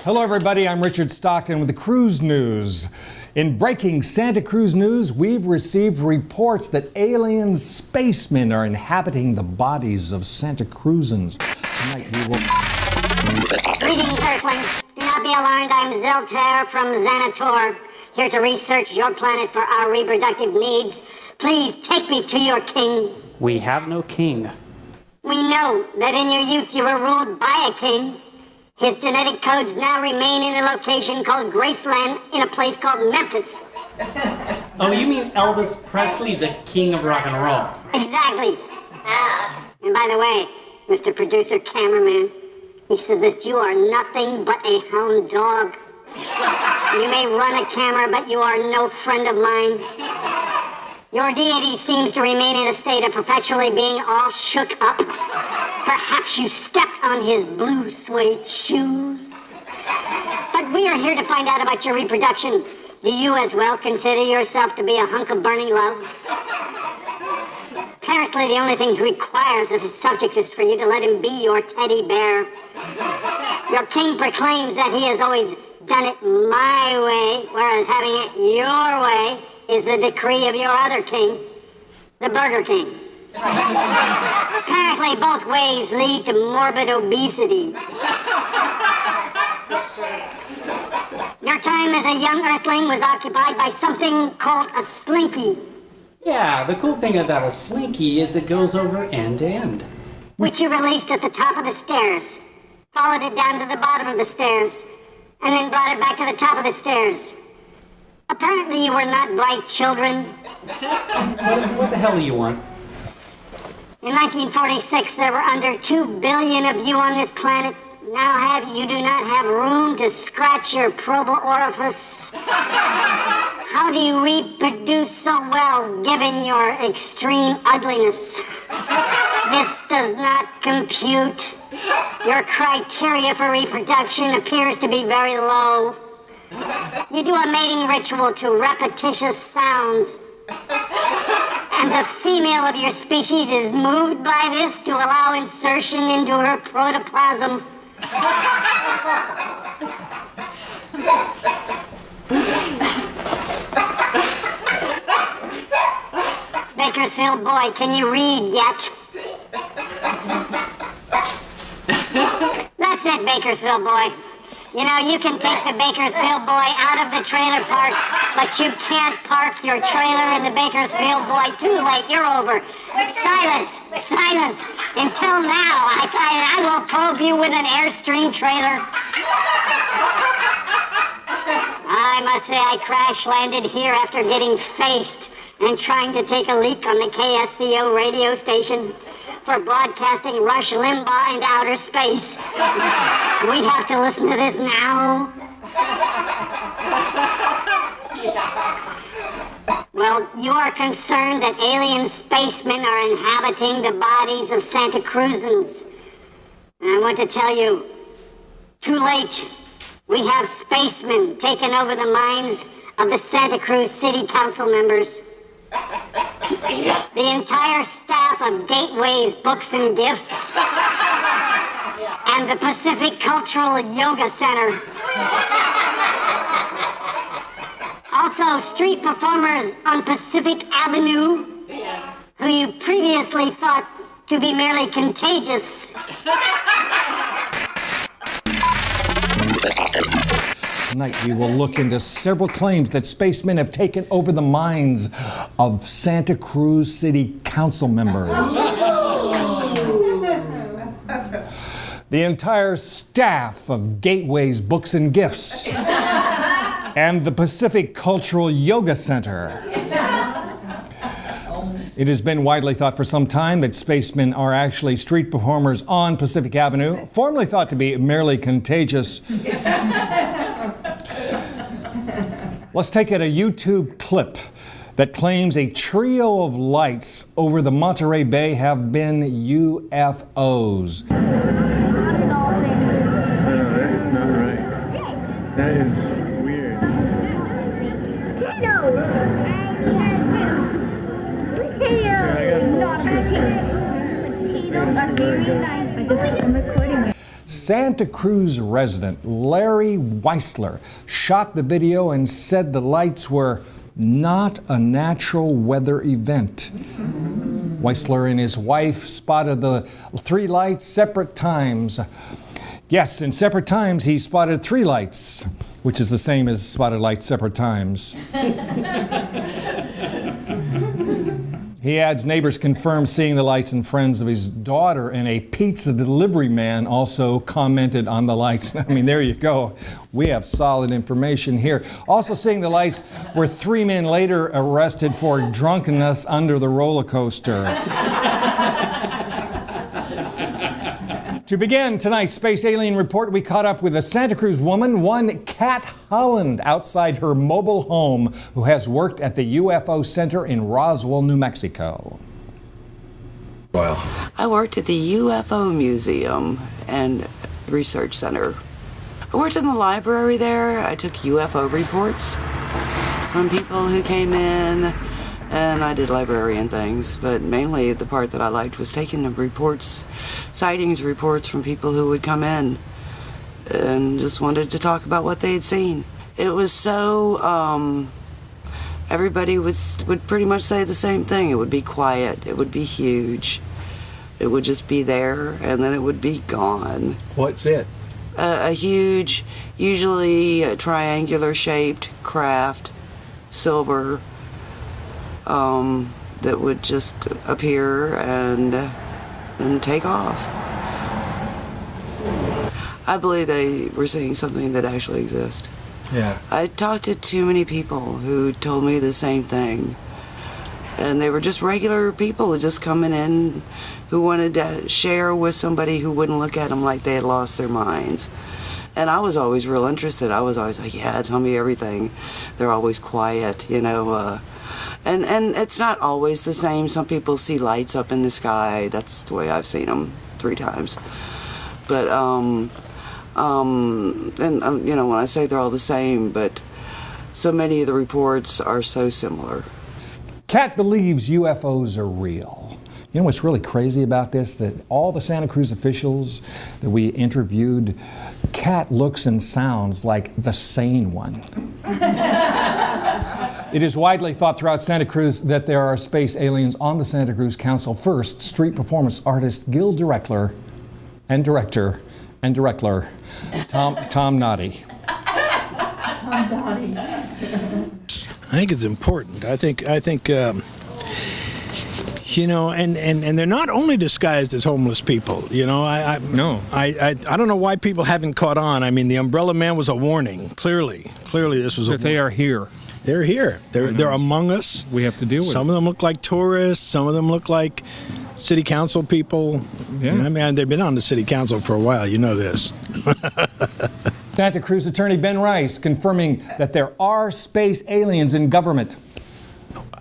Hello, everybody. I'm Richard Stockton with the Cruz News. In breaking Santa Cruz news, we've received reports that alien spacemen are inhabiting the bodies of Santa Cruzans. Tonight we will... Greetings, Earthlings. Do not be alarmed. I'm Zeltair from Xanator, here to research your planet for our reproductive needs. Please take me to your king. We have no king. We know that in your youth you were ruled by a king. His genetic codes now remain in a location called Graceland in a place called Memphis. Oh, you mean Elvis Presley, the king of rock and roll? Exactly. And by the way, Mr. Producer Cameraman, he said that you are nothing but a hound dog. You may run a camera, but you are no friend of mine. Your deity seems to remain in a state of perpetually being all shook up. Perhaps you stepped on his blue suede shoes. But we are here to find out about your reproduction. Do you as well consider yourself to be a hunk of burning love? Apparently the only thing he requires of his subject is for you to let him be your teddy bear. Your king proclaims that he has always done it my way, whereas having it your way is the decree of your other king, the Burger King. Apparently both ways lead to morbid obesity. Your time as a young earthling was occupied by something called a slinky. Yeah, the cool thing about a slinky is it goes over end to end. Which you released at the top of the stairs, followed it down to the bottom of the stairs, and then brought it back to the top of the stairs. Apparently you were not bright children. What the hell do you want? In 1946, there were under 2 billion of you on this planet. Now you do not have room to scratch your probal orifice. How do you reproduce so well, given your extreme ugliness? This does not compute. Your criteria for reproduction appears to be very low. You do a mating ritual to repetitious sounds, and the female of your species is moved by this to allow insertion into her protoplasm. Bakersfield boy, can you read yet? That's it, Bakersfield boy. You know, you can take the Bakersfield boy out of the trailer park, but you can't park your trailer in the Bakersfield boy. Too late, you're over. Silence, silence. Until now, I will probe you with an Airstream trailer. I must say I crash landed here after getting faced and trying to take a leak on the KSCO radio station for broadcasting Rush Limbaugh into outer space. We have to listen to this now. Well, you are concerned that alien spacemen are inhabiting the bodies of Santa Cruzans. And I want to tell you, too late. We have spacemen taking over the minds of the Santa Cruz City Council members. The entire staff of Gateways Books and Gifts and the Pacific Cultural Yoga Center. Also, street performers on Pacific Avenue, who you previously thought to be merely contagious. Tonight we will look into several claims that spacemen have taken over the minds of Santa Cruz City Council members. The entire staff of Gateways Books and Gifts and the Pacific Cultural Yoga Center. It has been widely thought for some time that spacemen are actually street performers on Pacific Avenue, formerly thought to be merely contagious. Let's take a YouTube clip that claims a trio of lights over the Monterey Bay have been UFOs. That's not right. That is weird. Santa Cruz resident, Larry Weisler, shot the video and said the lights were not a natural weather event. Weisler and his wife spotted the 3 lights separate times. Yes, in separate times he spotted 3 lights, which is the same as spotted lights separate times. He adds neighbors confirmed seeing the lights, and friends of his daughter and a pizza delivery man also commented on the lights. I mean, there you go. We have solid information here. Also seeing the lights were 3 men later arrested for drunkenness under the roller coaster. To begin tonight's Space Alien Report, we caught up with a Santa Cruz woman, one Kat Holland, outside her mobile home, who has worked at the UFO Center in Roswell, New Mexico. Wow. I worked at the UFO Museum and Research Center. I worked in the library there. I took UFO reports from people who came in, and I did librarian things, but mainly the part that I liked was taking the reports, sightings reports from people who would come in and just wanted to talk about what they had seen. It was so, everybody would pretty much say the same thing. It would be quiet, it would be huge, it would just be there, and then it would be gone. What's it? A huge, usually a triangular shaped craft, silver, that would just appear and take off. I believe they were seeing something that actually exists. Yeah. I talked to too many people who told me the same thing. And they were just regular people just coming in who wanted to share with somebody who wouldn't look at them like they had lost their minds. And I was always real interested. I was always like, yeah, tell me everything. They're always quiet, you know. And it's not always the same. Some people see lights up in the sky. That's the way I've seen them 3 times. But, you know, when I say they're all the same, but so many of the reports are so similar. Kat believes UFOs are real. You know what's really crazy about this? That all the Santa Cruz officials that we interviewed, Kat looks and sounds like the sane one. It is widely thought throughout Santa Cruz that there are space aliens on the Santa Cruz Council. First, street performance artist Gil director Tom Noddy. I think it's important. I think you know, and they're not only disguised as homeless people. You know, I don't know why people haven't caught on. I mean, the Umbrella Man was a warning. Clearly, this was a warning. They are here. They're here. They're among us. We have to deal with Some of them look like tourists. Some of them look like city council people. Yeah. I mean, they've been on the city council for a while. You know this. Santa Cruz Attorney Ben Rice confirming that there are space aliens in government.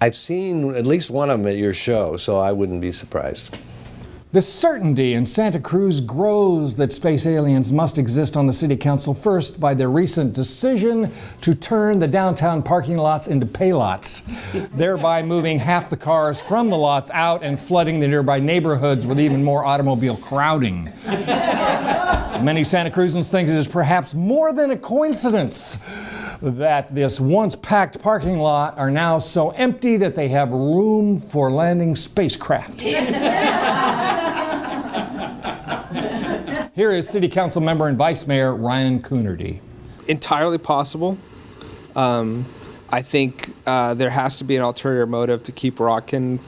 I've seen at least one of them at your show, so I wouldn't be surprised. The certainty in Santa Cruz grows that space aliens must exist on the city council, first by their recent decision to turn the downtown parking lots into pay lots, thereby moving half the cars from the lots out and flooding the nearby neighborhoods with even more automobile crowding. Many Santa Cruzans think it is perhaps more than a coincidence that this once packed parking lot are now so empty that they have room for landing spacecraft. Here is City Council member and Vice Mayor Ryan Coonerty. Entirely possible. I think there has to be an ulterior motive to keep Rockin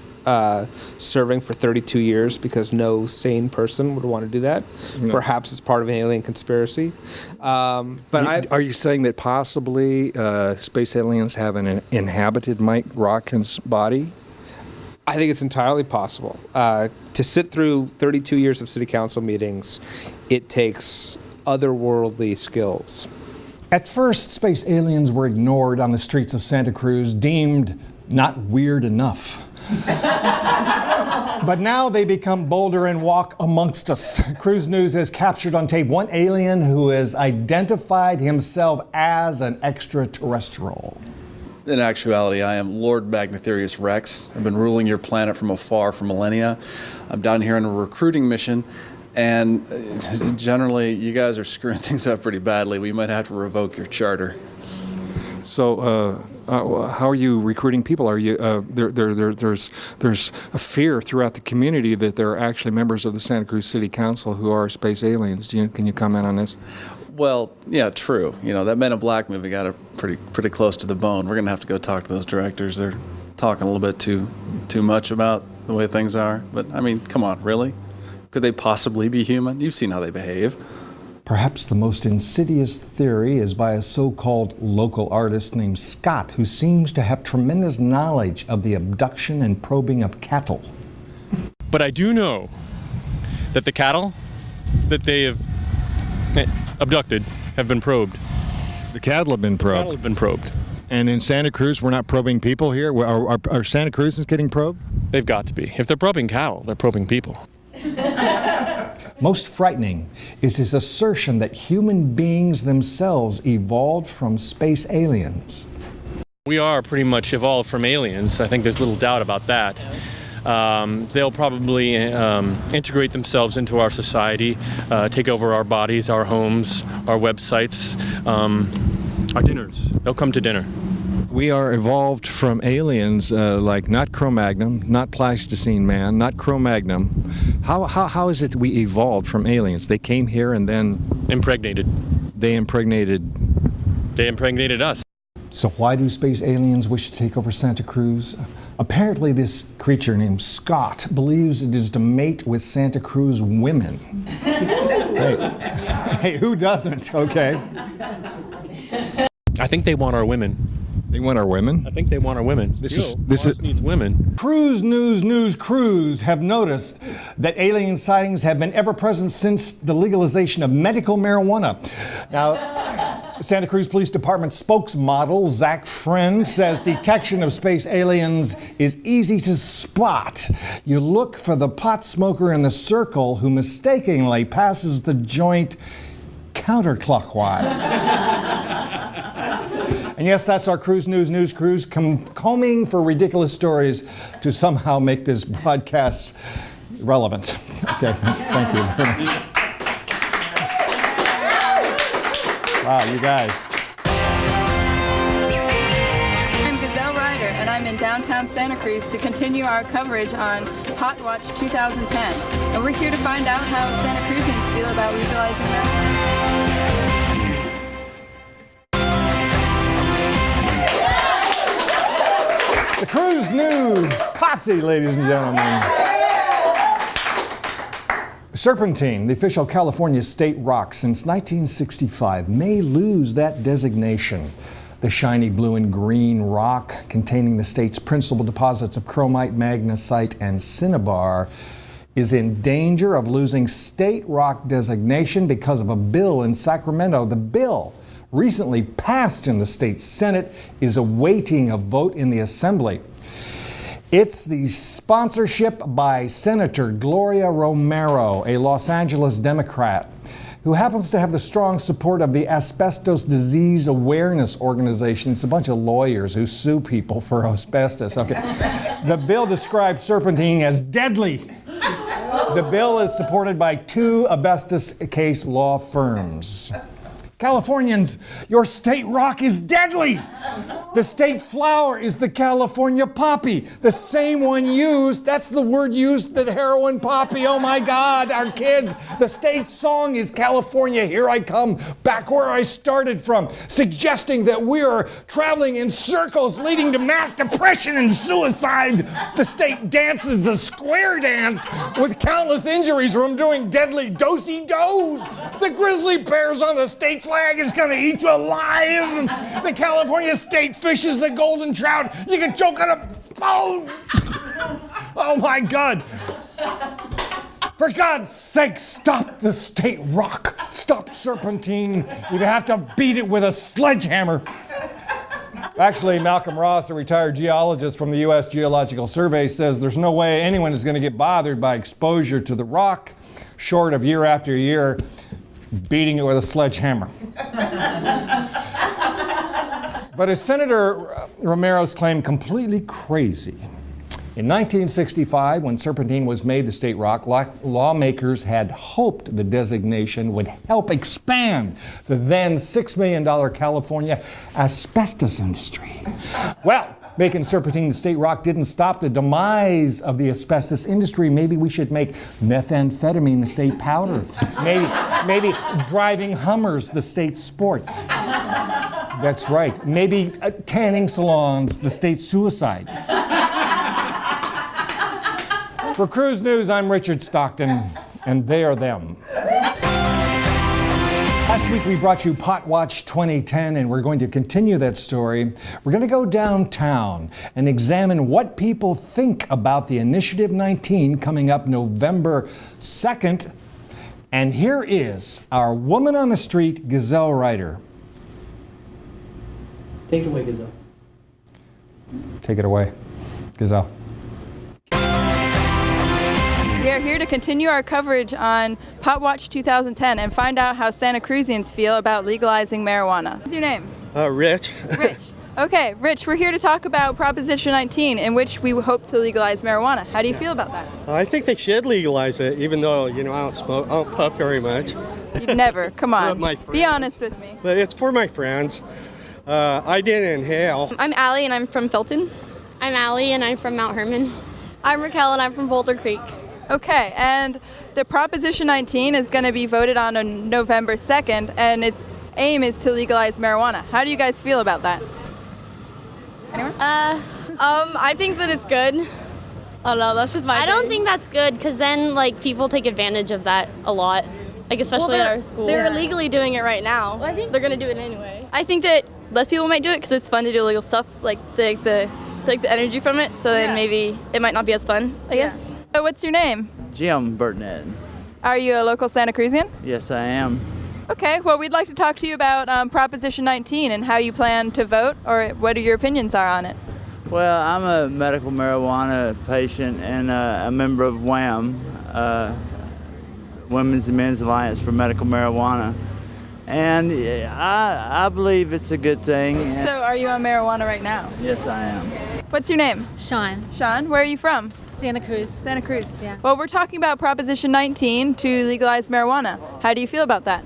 serving for 32 years because no sane person would want to do that. No. Perhaps it's part of an alien conspiracy. Are you saying that possibly space aliens have inhabited Mike Rockin's body? I think it's entirely possible. To sit through 32 years of city council meetings, it takes otherworldly skills. At first, space aliens were ignored on the streets of Santa Cruz, deemed not weird enough. But now they become bolder and walk amongst us. Cruz News has captured on tape one alien who has identified himself as an extraterrestrial. In actuality, I am Lord Magnetherius Rex. I've been ruling your planet from afar for millennia. I'm down here on a recruiting mission, And generally, you guys are screwing things up pretty badly. We might have to revoke your charter. So, how are you recruiting people? Are you there's a fear throughout the community that there are actually members of the Santa Cruz City Council who are space aliens. Can you comment on this? Well, yeah, true. You know, that Men in Black movie got it pretty close to the bone. We're gonna have to go talk to those directors. They're talking a little bit too much about the way things are. But I mean, come on, really? Could they possibly be human? You've seen how they behave. Perhaps the most insidious theory is by a so-called local artist named Scott, who seems to have tremendous knowledge of the abduction and probing of cattle. But I do know that the cattle that they have abducted have been probed. The cattle have been probed? The cattle have been probed. And in Santa Cruz, we're not probing people here? Are Santa Cruzans getting probed? They've got to be. If they're probing cattle, they're probing people. Most frightening is his assertion that human beings themselves evolved from space aliens. We are pretty much evolved from aliens. I think there's little doubt about that. They'll probably integrate themselves into our society, take over our bodies, our homes, our websites, our dinners. They'll come to dinner. We are evolved from aliens, like not Cro-Magnon, not Pleistocene man, not Cro-Magnon. How is it we evolved from aliens? They came here and then... Impregnated. They impregnated us. So why do space aliens wish to take over Santa Cruz? Apparently this creature named Scott believes it is to mate with Santa Cruz women. Hey, who doesn't, okay? I think they want our women. They want our women? I think they want our women. This needs women. Cruz News crews have noticed that alien sightings have been ever present since the legalization of medical marijuana. Now, Santa Cruz Police Department spokesmodel Zach Friend says detection of space aliens is easy to spot. You look for the pot smoker in the circle who mistakenly passes the joint counterclockwise. And yes, that's our Cruz News crews combing for ridiculous stories to somehow make this broadcast relevant. Okay, thank you. Wow, you guys. I'm Gazelle Ryder, and I'm in downtown Santa Cruz to continue our coverage on Hot Watch 2010. And we're here to find out how Santa Cruzans feel about legalizing marijuana. The Cruz News posse, ladies and gentlemen. Serpentine, the official California state rock since 1965, may lose that designation. The shiny blue and green rock containing the state's principal deposits of chromite, magnesite, and cinnabar is in danger of losing state rock designation because of a bill in Sacramento. The bill, recently passed in the state Senate, is awaiting a vote in the Assembly. It's the sponsorship by Senator Gloria Romero, a Los Angeles Democrat, who happens to have the strong support of the Asbestos Disease Awareness Organization. It's a bunch of lawyers who sue people for asbestos. Okay. The bill describes serpentine as deadly. The bill is supported by 2 asbestos case law firms. Californians, your state rock is deadly. The state flower is the California poppy, the same one used, that's the word used, that heroin poppy. Oh my God, our kids. The state song is California, Here I Come, back where I started from, suggesting that we are traveling in circles leading to mass depression and suicide. The state dances the square dance with countless injuries from doing deadly do-si-dos. The grizzly bears on the state flag is gonna eat you alive. The California state fish is the golden trout. You can choke on a... Oh my God. For God's sake, stop the state rock. Stop serpentine. You have to beat it with a sledgehammer. Actually, Malcolm Ross, a retired geologist from the U.S. Geological Survey, says there's no way anyone is going to get bothered by exposure to the rock, short of year after year beating it with a sledgehammer. But is Senator Romero's claim completely crazy? In 1965, when serpentine was made the state rock, lawmakers had hoped the designation would help expand the then $6 million California asbestos industry. Well, making serpentine the state rock didn't stop the demise of the asbestos industry. Maybe we should make methamphetamine the state powder. Maybe driving Hummers the state sport. That's right. Maybe tanning salons the state suicide. For Cruz News, I'm Richard Stockton, and they are them. Last week we brought you Pot Watch 2010, and we're going to continue that story. We're going to go downtown and examine what people think about the Initiative 19 coming up November 2nd. And here is our woman on the street, Gazelle Ryder. Take it away, Gazelle. Take it away, Gazelle. We are here to continue our coverage on Pot Watch 2010 and find out how Santa Cruzians feel about legalizing marijuana. What's your name? Rich. Rich. Okay, Rich, we're here to talk about Proposition 19, in which we hope to legalize marijuana. How do you feel about that? I think they should legalize it, even though, I don't smoke, I don't puff very much. You'd never. Come on. Be honest with me. But it's for my friends. I didn't inhale. I'm Allie, and I'm from Felton. I'm Allie, and I'm from Mount Herman. I'm Raquel, and I'm from Boulder Creek. Okay, and the Proposition 19 is going to be voted on November 2nd, and its aim is to legalize marijuana. How do you guys feel about that? Anyone? I think that it's good. I don't know, that's just my I don't think that's good, because then, people take advantage of that a lot. Especially at our school. They're illegally doing it right now. Well, I think they're going to do it anyway. I think that less people might do it because it's fun to do illegal stuff, like the energy from it, so then maybe it might not be as fun, I guess. So what's your name? Jim Burtnett. Are you a local Santa Cruzian? Yes, I am. Okay, well, we'd like to talk to you about Proposition 19 and how you plan to vote, or what your opinions are on it. Well, I'm a medical marijuana patient and a member of WHAM, Women's and Men's Alliance for Medical Marijuana. And I believe it's a good thing. So are you on marijuana right now? Yes, I am. What's your name? Sean. Sean, where are you from? Santa Cruz. Santa Cruz. Yeah. Well, we're talking about Proposition 19 to legalize marijuana. How do you feel about that?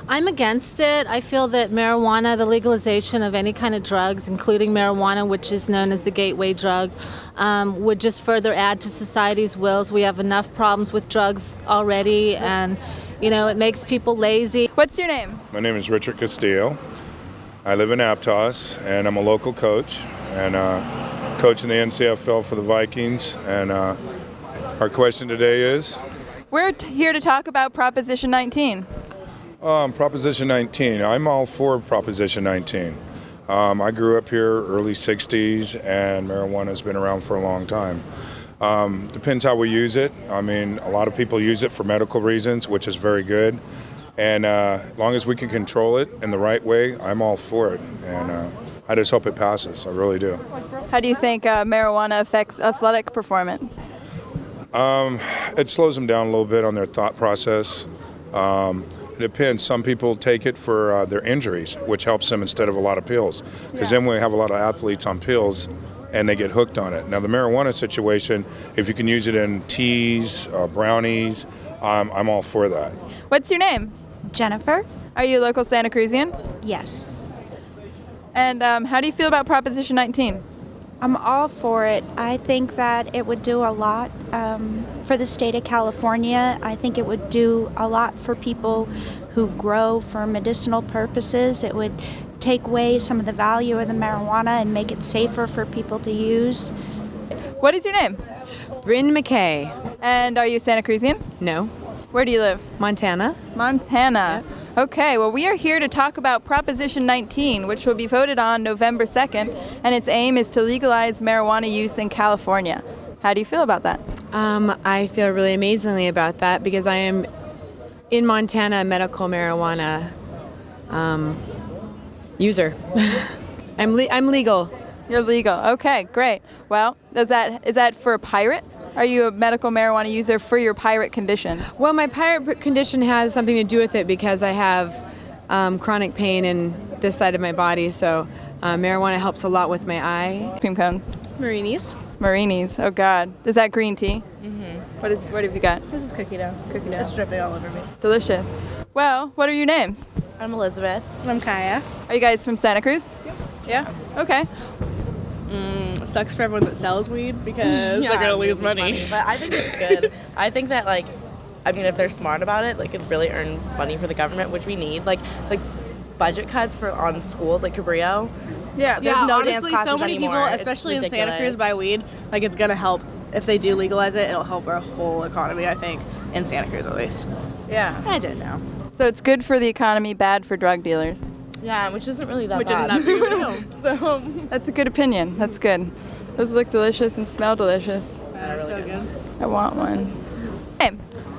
I'm against it. I feel that marijuana, the legalization of any kind of drugs, including marijuana, which is known as the gateway drug, would just further add to society's wills. We have enough problems with drugs already, and it makes people lazy. What's your name? My name is Richard Castillo. I live in Aptos, and I'm a local coach, and coaching the NCFL for the Vikings. And our question today is? We're here to talk about Proposition 19. Proposition 19. I'm all for Proposition 19. I grew up here early 60s, and marijuana has been around for a long time. Depends how we use it. I mean, a lot of people use it for medical reasons, which is very good. And as long as we can control it in the right way, I'm all for it. And I just hope it passes. I really do. How do you think marijuana affects athletic performance? It slows them down a little bit on their thought process. It depends. Some people take it for their injuries, which helps them instead of a lot of pills. Because then we have a lot of athletes on pills, and they get hooked on it. Now, the marijuana situation, if you can use it in teas, brownies, I'm all for that. What's your name? Jennifer. Are you a local Santa Cruzian? Yes. And how do you feel about Proposition 19? I'm all for it. I think that it would do a lot for the state of California. I think it would do a lot for people who grow for medicinal purposes. It would take away some of the value of the marijuana and make it safer for people to use. What is your name? Bryn McKay. And are you Santa Cruzian? No. Where do you live? Montana. Montana. Yeah. Okay, well, we are here to talk about Proposition 19, which will be voted on November 2nd, and its aim is to legalize marijuana use in California. How do you feel about that? I feel really amazingly about that because I am in Montana a medical marijuana user. I'm legal. You're legal. Okay, great. Well, is that for a pirate? Are you a medical marijuana user for your pirate condition? Well, my pirate condition has something to do with it because I have chronic pain in this side of my body, so marijuana helps a lot with my eye. Cream cones. Marinis. Marinis. Oh God. Is that green tea? Mm-hmm. What have you got? This is cookie dough. Cookie dough. It's dripping all over me. Delicious. Well, what are your names? I'm Elizabeth. I'm Kaya. Are you guys from Santa Cruz? Yep. Yeah? Okay. Sucks for everyone that sells weed because they're gonna lose money. But I think it's good. I think that if they're smart about it, could really earn money for the government, which we need. Like budget cuts on schools like Cabrillo. Yeah, there's no honestly, dance classes so many anymore. people, It's especially in ridiculous. Santa Cruz, buy weed. It's gonna help if they do legalize it. It'll help our whole economy, I think, in Santa Cruz at least. Yeah. I did know. So it's good for the economy, bad for drug dealers. Yeah, which isn't really that Which bad. isn't that big of a deal. So That's a good opinion. That's good. Those look delicious and smell delicious. so good. I want one. Hey,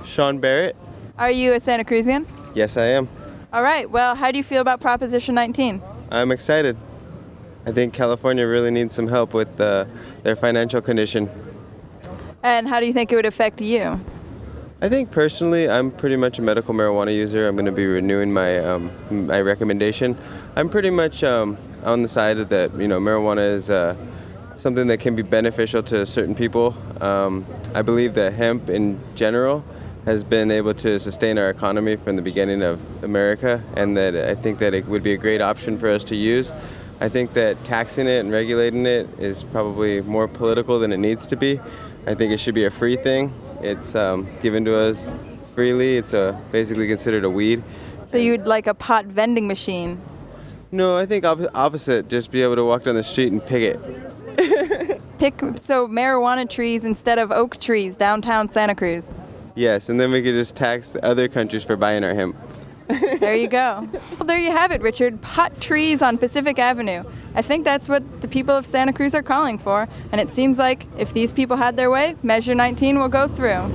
Sean Barrett. are you a Santa Cruzian? Yes, I am. All right. Well, how do you feel about Proposition 19? I'm excited. I think California really needs some help with their financial condition. And how do you think it would affect you? I think personally, I'm pretty much a medical marijuana user. I'm going to be renewing my my recommendation. I'm pretty much on the side of that. Marijuana is something that can be beneficial to certain people. I believe that hemp in general has been able to sustain our economy from the beginning of America, and that I think that it would be a great option for us to use. I think that taxing it and regulating it is probably more political than it needs to be. I think it should be a free thing. It's given to us freely. It's basically considered a weed. So you'd like a pot vending machine? No, I think opposite. Just be able to walk down the street and pick it. So marijuana trees instead of oak trees downtown Santa Cruz. Yes, and then we could just tax the other countries for buying our hemp. There you go. Well, there you have it, Richard. Pot trees on Pacific Avenue. I think that's what the people of Santa Cruz are calling for, and it seems like if these people had their way, Measure 19 will go through.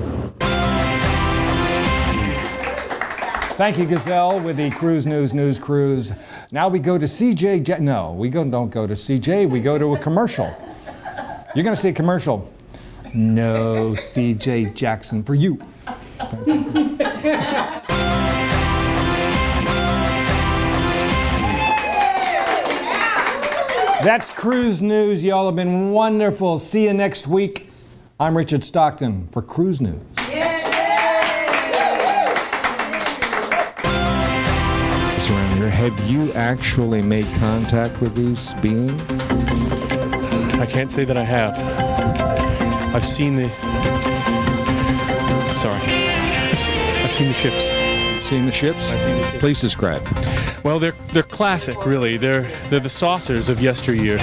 Thank you, Gazelle, with the Cruz News Cruise. Now we go to CJ. No, we don't go to CJ. We go to a commercial. You're going to see a commercial. No, CJ Jackson, for you. That's Cruz News. Y'all have been wonderful. See you next week. I'm Richard Stockton for Cruz News. Around here, have you actually made contact with these beings? I can't say that I have. I've seen the. Sorry. I've seen the ships. Seen the ships? Please describe. Well, they're classic, really. They're the saucers of yesteryear.